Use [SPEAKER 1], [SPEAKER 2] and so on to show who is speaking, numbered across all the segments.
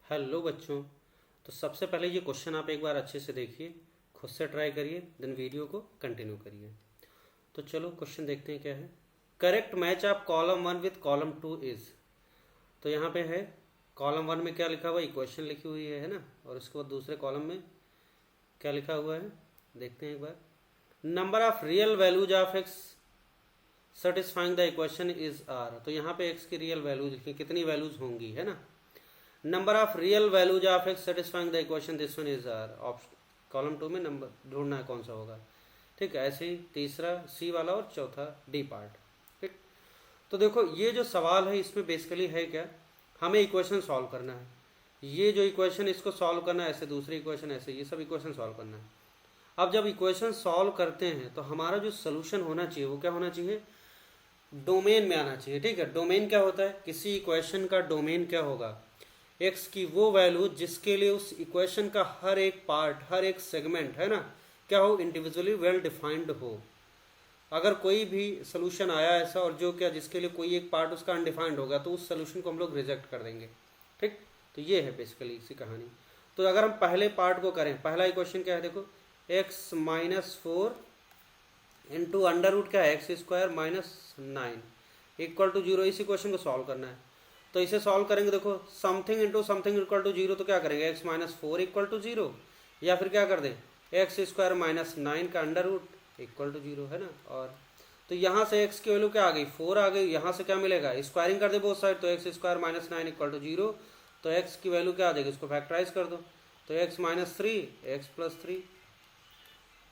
[SPEAKER 1] Hello बच्चों। तो सबसे पहले ये क्वेश्चन आप एक बार अच्छे से देखिए, खुद से ट्राई करिए, देन वीडियो को कंटिन्यू करिए। तो चलो क्वेश्चन देखते हैं क्या है। Correct match of column 1 with column 2 is. तो यहाँ पे है कॉलम 1 में क्या लिखा हुआ है, इक्वेशन लिखी हुई है ना, और उसके बाद दूसरे कॉलम में क्या लिखा हुआ है देखते हैं एक बार। Number of real values of X satisfying the equation is R. तो यहाँ पे एक्स की रियल वैल्यूज लिखी, कितनी वैल्यूज होंगी, है ना। Number of real values of X satisfying the equation this one is R. Option column 2 में नंबर ढूंढना है कौन सा होगा। ठीक है, ऐसे ही तीसरा सी वाला और चौथा डी पार्ट। ठीक, तो देखो ये जो सवाल है इसमें बेसिकली है क्या, हमें इक्वेशन सॉल्व करना है। ये जो इक्वेशन इसको सॉल्व करना है, ऐसे दूसरी इक्वेशन, ऐसे ये सब इक्वेशन सॉल्व करना है। अब जब इक्वेशन सॉल्व करते हैं तो हमारा जो सोल्यूशन होना चाहिए वो क्या होना चाहिए, डोमेन में आना चाहिए। ठीक है, डोमेन क्या होता है, किसी इक्वेशन का डोमेन क्या होगा, एक्स की वो वैल्यू जिसके लिए उस इक्वेशन का हर एक पार्ट, हर एक सेगमेंट, है ना, क्या हो, इंडिविजुअली वेल डिफाइंड हो। अगर कोई भी सोल्यूशन आया ऐसा और जो क्या जिसके लिए कोई एक पार्ट उसका अनडिफाइंड होगा तो उस सोल्यूशन को हम लोग रिजेक्ट कर देंगे। ठीक, तो ये है बेसिकली इसी कहानी। तो अगर हम पहले पार्ट को करें, पहला इक्वेशन क्या है देखो, x minus 4 into under root क्या है, x square minus 9 equal to 0। इस इक्वेशन को सॉल्व करना है। तो इसे सॉल्व करेंगे, देखो something into something equal to 0, तो क्या करेंगे, एक्स माइनस 4 इक्वल टू 0, या फिर क्या कर दें, एक्स स्क्वायर माइनस 9 का अंडर रूट इक्वल टू 0, है ना। और तो यहाँ से एक्स की वैल्यू क्या आ गई, 4 आ गई। यहाँ से क्या मिलेगा, स्क्वायरिंग कर दे बोथ साइड, तो X square minus 9 equal to 0। तो एक्स की वैल्यू क्या आ जाएगी, इसको फैक्टराइज कर दो, तो X minus 3 X plus 3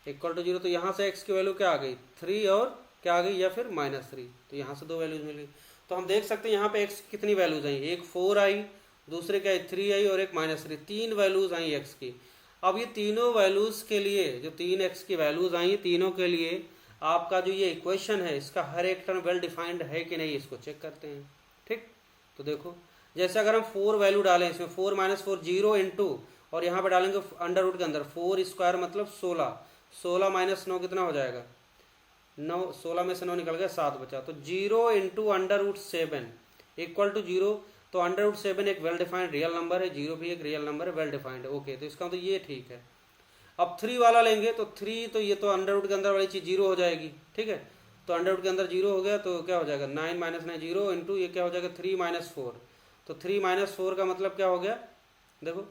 [SPEAKER 1] equal to 0। तो यहाँ से एक्स की वैल्यू क्या आ गई, 3 और क्या आ गई, या फिर माइनस 3। तो यहाँ से दो वैल्यूज मिल गई। तो हम देख सकते हैं यहाँ पे एक्स कितनी वैल्यूज आई, एक 4 आई, दूसरे क्या 3 आई और एक माइनस 3, तीन वैल्यूज आई एक्स की। अब ये तीनों वैल्यूज के लिए, जो तीन एक्स की वैल्यूज आई, तीनों के लिए आपका जो ये इक्वेशन है इसका हर एक टर्म वेल डिफाइंड है कि नहीं, इसको चेक करते हैं। ठीक, तो देखो जैसे अगर हम 4 वैल्यू डालें इसमें, 4 माइनस 4 0 इंटू, और यहाँ पे डालेंगे अंडर रूट के अंदर 4 स्क्वायर मतलब 16, 16 माइनस 9 कितना हो जाएगा, 9, 16 में से 9 निकल गया, 7 बचा। तो 0 into under root 7 equal to 0। तो अंडर रूट 7 एक वेल डिफाइंड रियल नंबर है, 0 भी एक रियल नंबर है, वेल डिफाइंड है। ओके, तो इसका तो ये ठीक है। अब 3 वाला लेंगे तो 3, तो ये तो अंडर रूट के अंदर वाली चीज़ 0 हो जाएगी। ठीक है, तो अंडर रूट के अंदर 0 हो गया, तो क्या हो जाएगा, 9 माइनस 9 0 इंटू ये क्या हो जाएगा, 3 माइनस 4। तो 3 माइनस 4 का मतलब क्या हो गया, देखो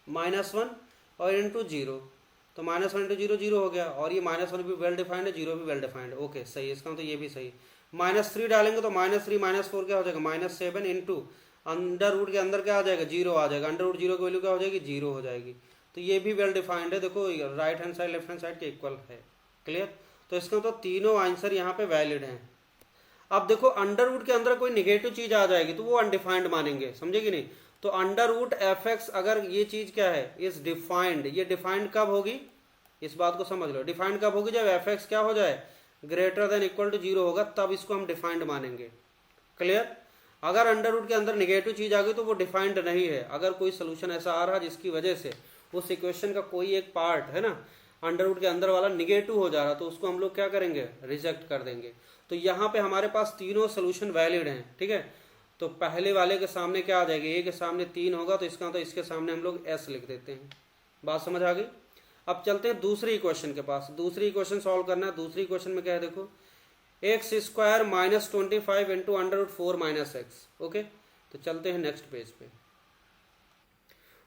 [SPEAKER 1] -1 और इंटू 0, तो -1 इंटू 0 0 हो गया, और ये -1 भी वेल डिफाइंड है, 0 भी वेल डिफाइंड है। ओके, सही है, इसका मतलब ये भी सही। -3 डालेंगे तो -3 -4 क्या हो जाएगा, -7 इंटू अंडर रूट के अंदर क्या आ जाएगा, 0 आ जाएगा। अंडर रूट 0 की वैल्यू क्या हो जाएगी, 0 हो जाएगी। तो ये भी वेल डिफाइंड है, देखो right hand side left hand side के इक्वल है। क्लियर, तो इसका तो तीनों आंसर यहाँ पे वैलिड हैं। अब देखो अंडर रूट के अंदर कोई निगेटिव चीज आ जाएगी तो वो अनडिफाइंड मानेंगे, समझे कि नहीं। तो अंडर रूट एफ एक्स, अगर ये चीज क्या है, इज डिफाइंड, ये डिफाइंड कब होगी, इस बात को समझ लो, डिफाइंड कब होगी, जब एफ एक्स क्या हो जाए, ग्रेटर देन इक्वल टू 0 होगा, तब इसको हम डिफाइंड मानेंगे। क्लियर, अगर अंडर रूट के अंदर निगेटिव चीज आ गई तो वो डिफाइंड नहीं है। अगर कोई सोल्यूशन ऐसा आ रहा जिसकी वजह से उस इक्वेशन का कोई एक पार्ट, है ना, अंडर रूट के अंदर वाला निगेटिव हो जा रहा, तो उसको हम लोग क्या करेंगे, रिजेक्ट कर देंगे। तो यहाँ पे हमारे पास तीनों सोल्यूशन वैलिड हैं। ठीक है, तो पहले वाले के सामने क्या आ जाएगा, ए के सामने 3 होगा, तो इसका तो इसके सामने हम लोग एस लिख देते हैं। बात समझ आ गई। अब चलते हैं दूसरी इक्वेशन के पास। दूसरी इक्वेशन सॉल्व करना है। दूसरी इक्वेशन में क्या है, देखो X square minus 25 into under root 4 minus X. Okay, तो चलते हैं नेक्स्ट पेज पे।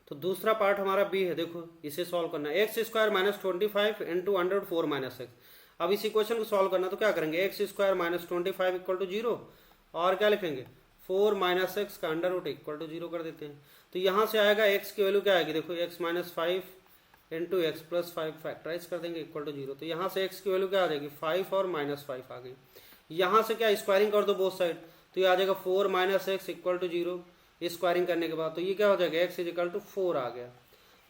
[SPEAKER 1] तो दूसरा पार्ट हमारा बी है, देखो इसे सॉल्व करना है। X square minus 25 into under root 4 minus x. अब इस इक्वेशन को सॉल्व करना, तो क्या करेंगे, x square minus 25 equal to 0, और क्या लिखेंगे, 4 माइनस एक्स का अंडर रूट इक्वल टू 0 कर देते हैं। तो यहाँ से आएगा एक्स की वैल्यू क्या आएगी, देखो x minus 5 into x plus 5 factorise कर देंगे इक्वल टू 0। तो यहाँ से एक्स की वैल्यू क्या आ जाएगी, 5 और -5 आ गई। यहाँ से क्या स्क्वायरिंग कर दो बोथ साइड, तो ये आ जाएगा 4 minus x equal to 0। Squaring करने के बाद तो ये क्या हो जाएगा, एक्स इज इक्वल टू 4 आ गया।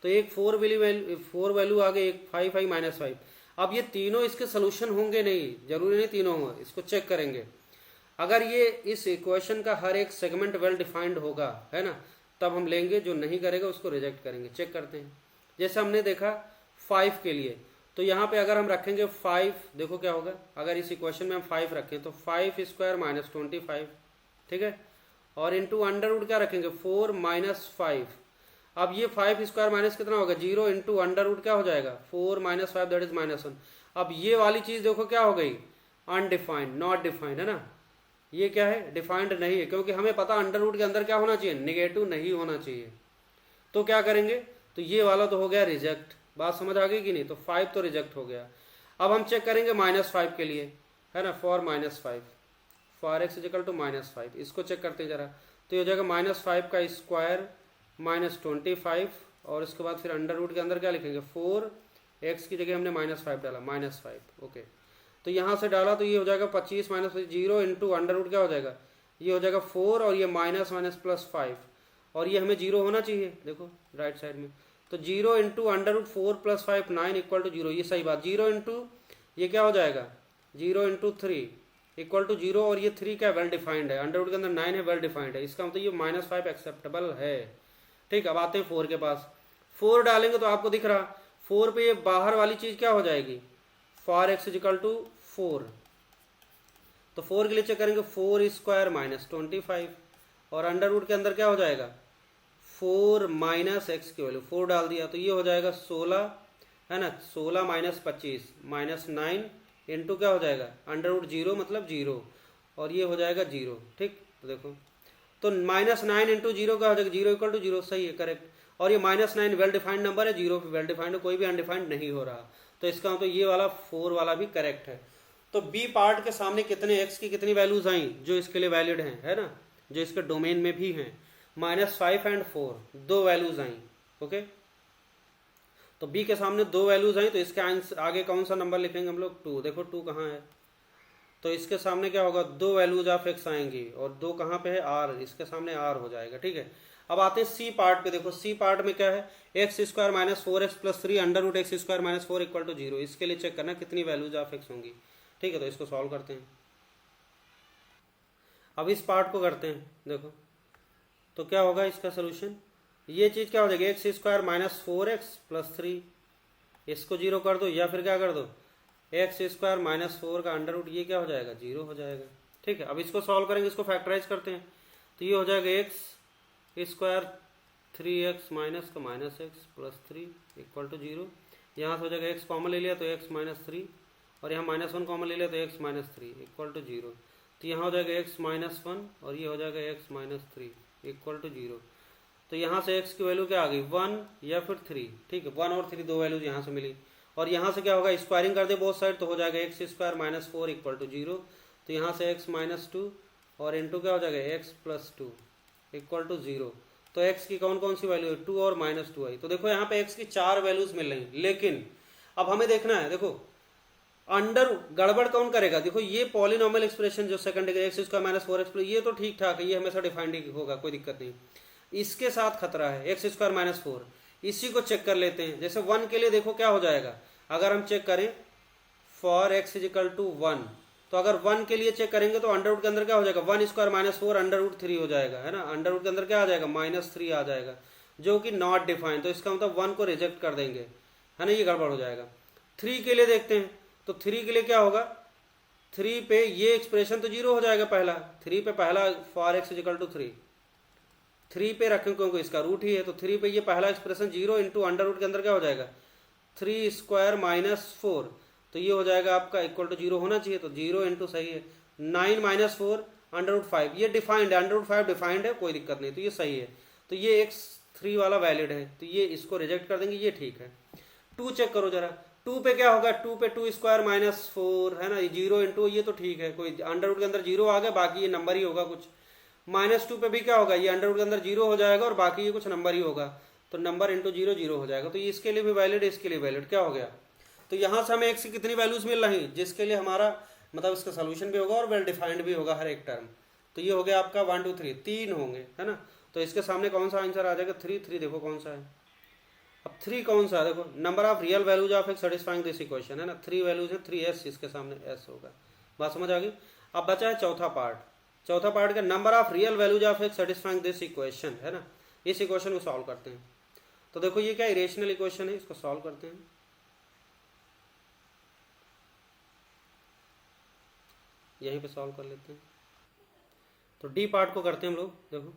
[SPEAKER 1] तो एक 4 वैल्यू आ गई, एक 5 5 -5। अब ये तीनों इसके सोल्यूशन होंगे नहीं, जरूरी नहीं तीनों होंगे, इसको चेक करेंगे। अगर ये इस इक्वेशन का हर एक सेगमेंट वेल डिफाइंड होगा, है ना, तब हम लेंगे, जो नहीं करेगा उसको रिजेक्ट करेंगे। चेक करते हैं। जैसे हमने देखा 5 के लिए, तो यहाँ पे अगर हम रखेंगे 5, देखो क्या होगा, अगर इस इक्वेशन में हम 5 रखें तो 5 स्क्वायर माइनस 25, ठीक है, और इंटू अंडर रूट क्या रखेंगे 4 माइनस 5। अब ये 5 स्क्वायर माइनस कितना होगा 0 इंटू अंडर रूट क्या हो जाएगा 4 माइनस 5 दैट इज -1। अब ये वाली चीज देखो क्या हो गई अनडिफाइंड, नॉट डिफाइंड, है ना। ये क्या है डिफाइंड नहीं है, क्योंकि हमें पता अंडर रूट के अंदर क्या होना चाहिए नेगेटिव नहीं होना चाहिए। तो क्या करेंगे, तो ये वाला तो हो गया रिजेक्ट। बात समझ आ गई कि नहीं, तो 5 तो रिजेक्ट हो गया। अब हम चेक करेंगे -5 के लिए, है ना, for -5 for x is equal to -5। इसको चेक करते हैं जरा। तो ये हो जाएगा -5 का स्क्वायर -25, और उसके बाद फिर अंडर रूट के अंदर क्या लिखेंगे 4, एक्स की जगह हमने -5 डाला -5। ओके, तो यहाँ से डाला तो ये हो जाएगा 25 माइनस 0 इंटू अंडर रूट क्या हो जाएगा, ये हो जाएगा 4 और ये माइनस माइनस प्लस 5, और ये हमें 0 होना चाहिए देखो राइट साइड में। तो 0 into under root 4 plus 5 9 equal to 0, ये सही बात। 0 इंटू ये क्या हो जाएगा 0 इंटू 3 इक्वल टू 0, और ये 3 क्या वेल डिफाइंड है, अंडर रूट के अंदर 9 है, वेल डिफाइंड है, इसका मतलब ये -5 एक्सेप्टेबल है। ठीक, अब आते हैं 4 के पास। 4 डालेंगे तो आपको दिख रहा 4 पे ये बाहर वाली चीज क्या हो जाएगी फॉर एक्स इजिकल टू 4। तो 4 के लिए चेक करेंगे 4 स्क्वायर -25, और अंडर रूट के अंदर क्या हो जाएगा 4 माइनस एक्स की वैल्यू 4 डाल दिया, तो ये हो जाएगा 16, है ना, 16 माइनस 25 -9 इंटू क्या हो जाएगा अंडर रूट 0 मतलब 0, और ये हो जाएगा 0। ठीक, तो देखो तो -9 इंटू 0 क्या हो जाएगा 0 इक्वल टू 0, सही है करेक्ट। और ये -9 वेल डिफाइंड नंबर है, 0 वेल डिफाइंड है, कोई भी अनडिफाइंड नहीं हो रहा, तो इसका मतलब ये वाला 4 वाला भी करेक्ट है। तो बी पार्ट के सामने कितने एक्स की कितनी वैल्यूज आई जो इसके लिए वैलिड हैं, है ना, जो इसके डोमेन में भी हैं, -5 एंड 4 दो वैल्यूज आई। ओके, तो बी के सामने दो वैल्यूज आई, तो इसके आगे कौन सा नंबर लिखेंगे हम लोग 2। देखो 2 कहाँ है, तो इसके सामने क्या होगा दो वैल्यूज ऑफ एक्स आएंगी, और 2 कहाँ पे है आर, इसके सामने आर हो जाएगा। ठीक है, अब आते हैं सी पार्ट पे। देखो सी पार्ट में क्या है x square -4x plus 3 under root x square -4 equal to 0। इसके लिए चेक करना कितनी वैल्यूज ऑफ एक्स होंगी। ठीक है, तो इसको सॉल्व करते हैं। अब इस पार्ट को करते हैं, देखो तो क्या होगा इसका सोल्यूशन, ये चीज क्या हो जाएगी एक्स स्क्वायर -4x प्लस 3, इसको 0 कर दो, या फिर क्या कर दो एक्स स्क्वायर -4 का अंडर रूट, ये क्या हो जाएगा 0 हो जाएगा। ठीक है, अब इसको सॉल्व करेंगे, इसको फैक्टराइज करते हैं, तो ये हो जाएगा एक्स स्क्वायर 3x माइनस का -x प्लस 3 इक्वल टू 0। यहाँ से हो जाएगा x कॉमन ले लिया तो x -3, और यहाँ -1 कॉमन ले लिया तो x -3 इक्वल टू 0। तो यहाँ हो जाएगा x -1 और ये हो जाएगा x -3 इक्वल टू 0। तो यहाँ से x की वैल्यू क्या आ गई 1 या फिर 3। ठीक है, 1 और 3 दो वैल्यूज यहाँ से मिली, और यहाँ से क्या होगा स्क्वायरिंग कर दे बोथ साइड, तो हो जाएगा एक्स स्क्वायर -4 इक्वल टू 0। तो यहाँ से x -2 और इंटू क्या हो जाएगा x प्लस 2 इक्वल टू 0। तो x की कौन कौन सी वैल्यू है 2 और -2 आई। तो देखो यहाँ पे x की 4 वैल्यूज मिल रही, लेकिन अब हमें देखना है, देखो अंडर गड़बड़ कौन करेगा। देखो ये पॉलिनॉमियल एक्सप्रेशन जो second degree x square -4x, ये तो ठीक ठाक है, ये हमेशा डिफाइंड होगा, कोई दिक्कत नहीं। इसके साथ खतरा है एक्स स्क्वायर -4, इसी को चेक कर लेते हैं। जैसे 1 के लिए देखो क्या हो जाएगा, अगर हम चेक करें फॉर एक्स इजिकल टू 1, तो अगर 1 के लिए चेक करेंगे तो अंडर रूट के अंदर क्या हो जाएगा 1 स्क्वायर -4 अंडर रूट 3 हो जाएगा, है ना, अंडर रूट के अंदर क्या आ जाएगा -3 आ जाएगा, जो कि नॉट डिफाइंड, तो इसका मतलब 1 को रिजेक्ट कर देंगे, है ना, ये गड़बड़ हो जाएगा। 3 के लिए देखते हैं, तो 3 के लिए क्या होगा 3 पे ये एक्सप्रेशन तो 0 हो जाएगा, पहला 3 पे पहला फॉर एक्स इजिकल टू 3 पे रखें क्योंकि इसका रूट ही है, तो 3 पे ये पहला एक्सप्रेशन 0 इंटू अंडर रूट के अंदर क्या हो जाएगा 3 स्क्वायर -4, तो ये हो जाएगा आपका इक्वल टू 0 होना चाहिए, तो 0 इंटू सही है 9 -4 अंडर रूट 5, ये डिफाइंड है, अंडर रूट 5 डिफाइंड है, कोई दिक्कत नहीं, तो ये सही है। तो ये x3 वाला वैलिड है, तो ये इसको रिजेक्ट कर देंगे, ये ठीक है। 2 चेक करो जरा, 2 पे क्या होगा 2 पे 2 स्क्वायर -4, है ना, 0 इंटू, ये तो ठीक है, कोई अंडर रूट के अंदर 0 आ गया, बाकी ये नंबर ही होगा कुछ। -2 पे भी क्या होगा, ये अंडर रूट के अंदर 0 हो जाएगा, और बाकी ये कुछ नंबर ही होगा, तो नंबर इंटू 0 0 हो जाएगा, तो ये इसके लिए भी वैलिड है, इसके लिए वैलिड, क्या हो गया। तो यहाँ से हमें x की कितनी वैल्यूज मिल रही, जिसके लिए हमारा मतलब इसका सोल्यूशन भी होगा और वेल डिफाइंड भी होगा हर एक टर्म। तो ये हो गया आपका 1 2 3 3 होंगे, है ना, तो इसके सामने कौन सा आंसर आ जाएगा 3 देखो कौन सा है। अब 3 कौन सा है, देखो number of real values of X satisfying this equation, है ना, 3 वैल्यूज है, 3s, इसके सामने s होगा। बात समझ आ गई। अब बचा है चौथा पार्ट का number of real values of X satisfying this equation, है ना, इस इक्वेशन को सॉल्व करते हैं। तो देखो ये क्या इरेशनल इक्वेशन है, इसको सॉल्व करते हैं। यहीं पे सॉल्व कर लेते हैं। तो डी पार्ट को करते हैं हम लोग। देखो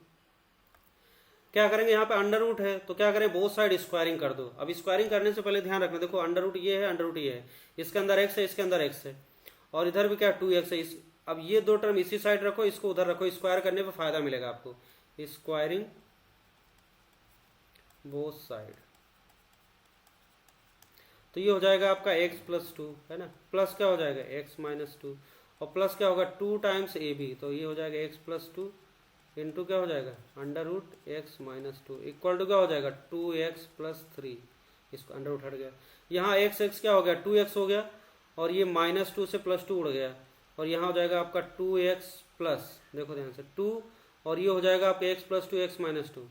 [SPEAKER 1] क्या करेंगे, यहाँ पे अंडर रूट है तो क्या करें, बोथ साइड स्क्वायरिंग कर दो। अब स्क्वायरिंग करने से पहले ध्यान रखना, देखो अंडर रूट ये है, अंडर रूट ये है, इसके अंदर एक्स है, इसके अंदर एक्स है, और इधर भी क्या 2x है। अब ये दो टर्म इसी साइड रखो, इसको उधर रखो, स्क्वायर करने पे फायदा मिलेगा आपको, स्क्वायरिंग बोथ साइड। तो ये हो जाएगा आपका x प्लस 2 है ना, प्लस क्या हो जाएगा x माइनस 2, और प्लस क्या होगा 2 टाइम्स ए बी, तो ये हो जाएगा x प्लस 2 इंटू क्या हो जाएगा under root x minus 2 equal to क्या हो जाएगा 2x प्लस 3, इसको अंडर रूट हट गया, यहाँ x क्या हो गया 2x हो गया, और ये माइनस 2 से प्लस 2 उड़ गया, और यहाँ हो जाएगा आपका 2x प्लस, देखो ध्यान से 2, और ये हो जाएगा आपका x प्लस 2 x माइनस 2,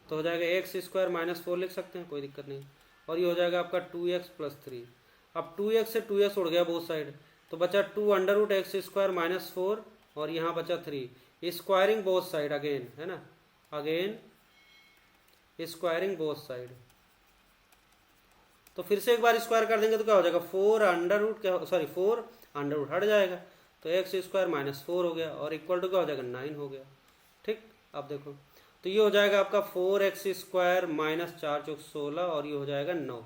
[SPEAKER 1] तो हो जाएगा एक्स स्क्वायर माइनस 4 लिख सकते हैं, कोई दिक्कत नहीं, और ये हो जाएगा आपका 2x प्लस 3। अब 2x से 2x उड़ गया बोथ साइड, तो बचा 2 under root x square minus 4, और यहाँ बचा 3, स्क्वायरिंग बोथ साइड अगेन है ना, अगेन स्क्वायरिंग बोथ साइड। तो फिर से एक बार स्क्वायर कर देंगे तो क्या हो जाएगा 4 अंडर रूट, क्या सॉरी 4 अंडर रूट हट जाएगा, तो एक्स स्क्वायर माइनस 4 हो गया, और इक्वल टू क्या हो जाएगा 9 हो गया। ठीक, अब देखो तो ये हो जाएगा आपका 4x स्क्वायर माइनस 4 चौक 16, और ये हो जाएगा 9,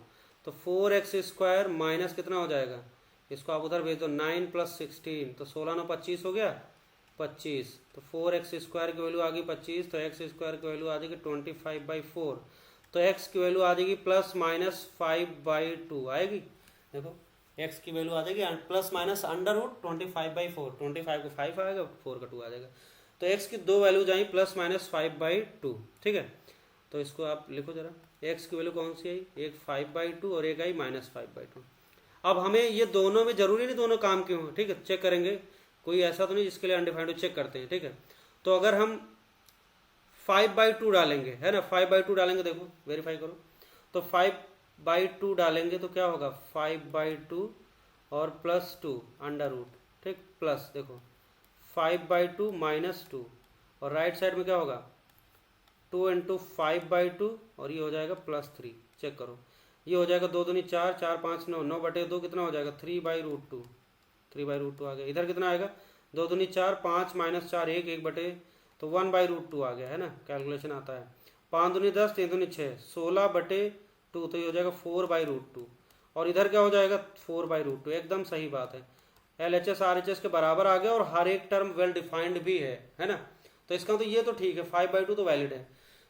[SPEAKER 1] तो 4x स्क्वायर माइनस कितना हो जाएगा, इसको आप उधर भेज दो 9 प्लस 16, तो 16 9 25 हो गया 25, तो 4x स्क्वायर की वैल्यू आ गई 25, तो x स्क्वायर की वैल्यू आ जाएगी 25/4, तो x की वैल्यू आ जाएगी प्लस माइनस 5/2 आएगी। देखो x की वैल्यू आ जाएगी प्लस माइनस अंडर रूट 25/4, 25 को 5 आएगा, 4 का 2 आ जाएगा, तो x की दो वैल्यूज आई प्लस माइनस 5/2। ठीक है, तो इसको आप लिखो जरा, x की वैल्यू कौन सी आई, एक 5/2 और एक आई माइनस 5/2। अब हमें ये दोनों में जरूरी नहीं दोनों काम क्यों हो, ठीक है, चेक करेंगे, कोई ऐसा तो नहीं जिसके लिए अनडिफाइंड चेक करते हैं। ठीक है, तो अगर हम 5/2 डालेंगे है ना, 5/2 डालेंगे, देखो वेरीफाई करो, तो 5/2 डालेंगे तो क्या होगा 5/2 और प्लस 2 अंडर रूट, ठीक, प्लस देखो 5/2 माइनस 2, और राइट साइड में क्या होगा 2 इंटू 5/2, और ये हो जाएगा प्लस 3, चेक करो, ये हो जाएगा 2 दूनी 4, 4 5 9, 9/2 कितना हो जाएगा 3/√2, 3/√2 आ गया, इधर कितना आएगा 2 दूनी 4, 5 माइनस 4 1, 1/, तो 1/√2 आ गया है ना, कैलकुलेशन आता है, 5 दूनी 10, 3 दूनी 6, 16/2, तो ये हो जाएगा 4/√2, और इधर क्या हो जाएगा 4/√2, एकदम सही बात है, LHS RHS के बराबर आ गया, और हर एक टर्म वेल डिफाइंड भी है ना, तो इसका तो ये तो ठीक है 5/2 तो वैलिड है।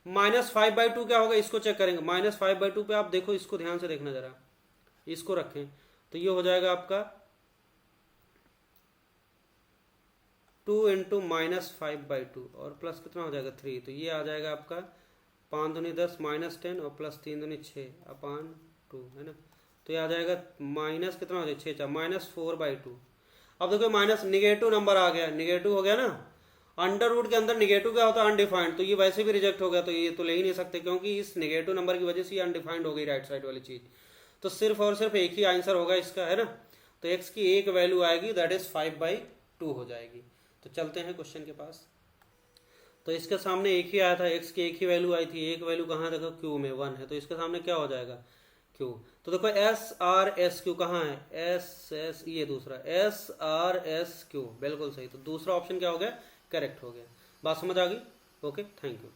[SPEAKER 1] माइनस 5/2 क्या होगा इसको चेक करेंगे, माइनस 5/2 पे आप देखो, इसको ध्यान से देखना जरा, इसको रखें, तो ये हो जाएगा आपका 2 इंटू माइनस 5/2, और प्लस कितना हो जाएगा 3, तो ये आ जाएगा आपका 5 दूनी 10 माइनस 10, और प्लस 3 दूनी 6/2 है ना, तो ये आ जाएगा माइनस कितना हो जाएगा 6 माइनस 4/2। अब देखो माइनस निगेटिव नंबर आ गया, निगेटिव हो गया ना, अंडर रूट के अंदर निगेटिव क्या होता है अनडिफाइंड, तो ये वैसे भी रिजेक्ट हो गया, तो ये तो ले ही नहीं सकते, क्योंकि इस निगेटिव नंबर की वजह से ये अनडिफाइंड हो गई राइट साइड वाली चीज, तो सिर्फ और सिर्फ एक ही आंसर होगा इसका है ना, तो x की एक वैल्यू आएगी दैट इज 5/2 हो जाएगी। तो चलते हैं क्वेश्चन के पास, तो इसके सामने एक ही आया था, x की एक ही वैल्यू आई थी, एक वैल्यू कहाँ देखो q में 1 है, तो इसके सामने क्या हो जाएगा q, तो देखो SRSQ कहाँ है, SS, ये दूसरा SRSQ, बिल्कुल सही, तो दूसरा ऑप्शन क्या हो गया करेक्ट हो गया। बात समझ आ गई, ओके, थैंक यू।